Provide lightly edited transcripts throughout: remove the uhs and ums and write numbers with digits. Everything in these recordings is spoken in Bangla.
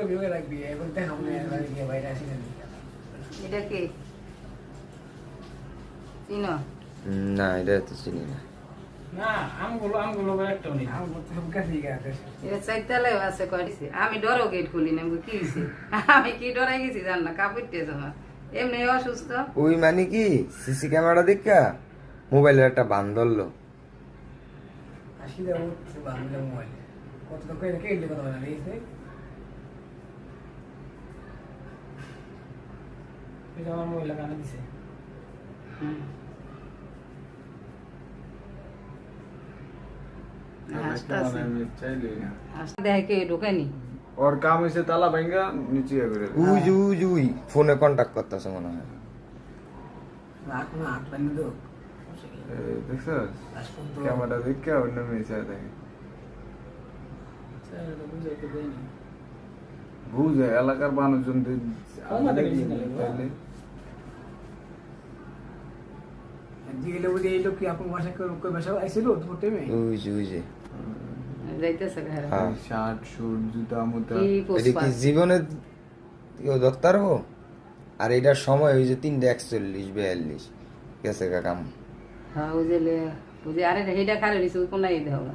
বিয়ে রাখবি এখন দেখাবো না বাড়ি গিয়ে বাইরে আসি না এটা কি চিনো? না এটা তো চিনি না। না আমগুলো একটাও নেই আম বলতে সব কাছে গেছে এটা চাইতালেও আছে কয়েছে। আমি ডরও গেট খুলি না, আমি কি হয়েছে? আমি কি ডরাই গেছি জান না, কাপড় আমার এমনি অসুস্থ। ওই মানে কি সিসি ক্যামেরা দেখা মোবাইলের একটা বান ধরলো। আসি দেবো বাংলা মোবাইল কত তো কে কে কথা বলা রয়েছে এটা আমার মোবাইল লাগানো দিছে দেখে কেউ ঢোকেনি। ওর কাম হয়েছে তালা ভাঙ্গা নিচে করে উই ফোনে কন্টাক্ট করতেছে মনে হয়। রাত না আট লাইন তো দেখছস ক্যামেরা দেখে অন্য মেয়ে দেখে বুঝে এলাকার মানুষজন দিলে ওই এই লোক কি আপনার বাসা কই বাসা আইছিল তো টাইমে উই যে যাইতেছে ঘরে। হ্যাঁ। শার্ট শুট জুতা মুতা কি এটা পুষ্পা কি জীবনে কেউ ধরতে পারবো? আর এটার সময় ওই যে 3:41-42 গেছে কাকাম। হ্যাঁ বুঝলে বুঝে। আরে এইটা খারে দিছে ওই কোনায় দেও না।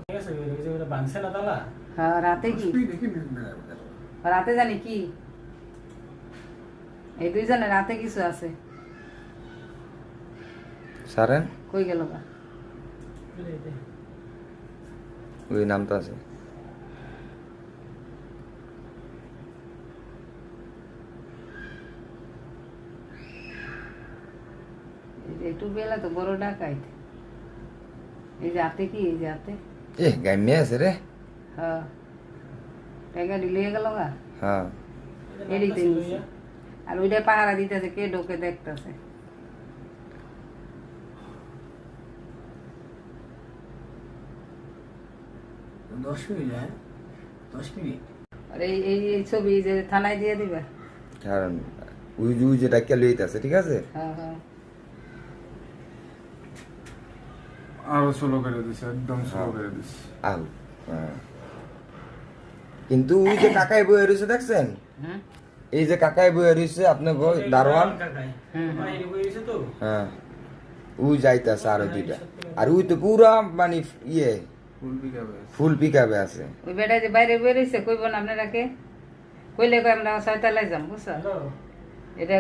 ঠিক আছে ওই যে ওটা বানছে না তালা হ্যাঁ রাতে কি তুই দেখি রাতে জানি কি এই দুইজনে রাতে কিছু আছে। সারেন কই গেল গা? ওই নামটা আছে। একটু বেলা তো বড় ডাকাইত। এই যে হাতে কি এই যে হাতে গাইমে আছে রে। হ্যাঁ টাকা লিয়ে গেল গা। হ্যাঁ এদিকে নিছে। আর ওইটা পাহারা দিতেছে, কে ঢোকে দেখতেছে। দশ মিনিট হ্যাঁ 10 মিনিট আর এই এই এই ছবি যে থানায় দিয়ে দিবে। কারণ উই যেটা কে লইতাছে ঠিক আছে। হ্যাঁ হ্যাঁ আরো স্লো করে দিছে, একদম স্লো করে দিছে। আউ কিন্তু ওই যে কাকাই বয়ে রয়েছে দেখছেন, হুম এই যে কাকাই বয়ে রয়েছে আপনার দারোয়ান। হ্যাঁ ওই যাইতেছে আরো দুইটা। আর ওই তো পুরা মানে ইয়ে ফুল পিকাবে ফুল পিকাবে আছে। ওই বেটা যে বাইরে বেরিয়েছে কইব না আপনারা কে কইলে কই আমরা ছয়তলায় যাম বুঝছো এটা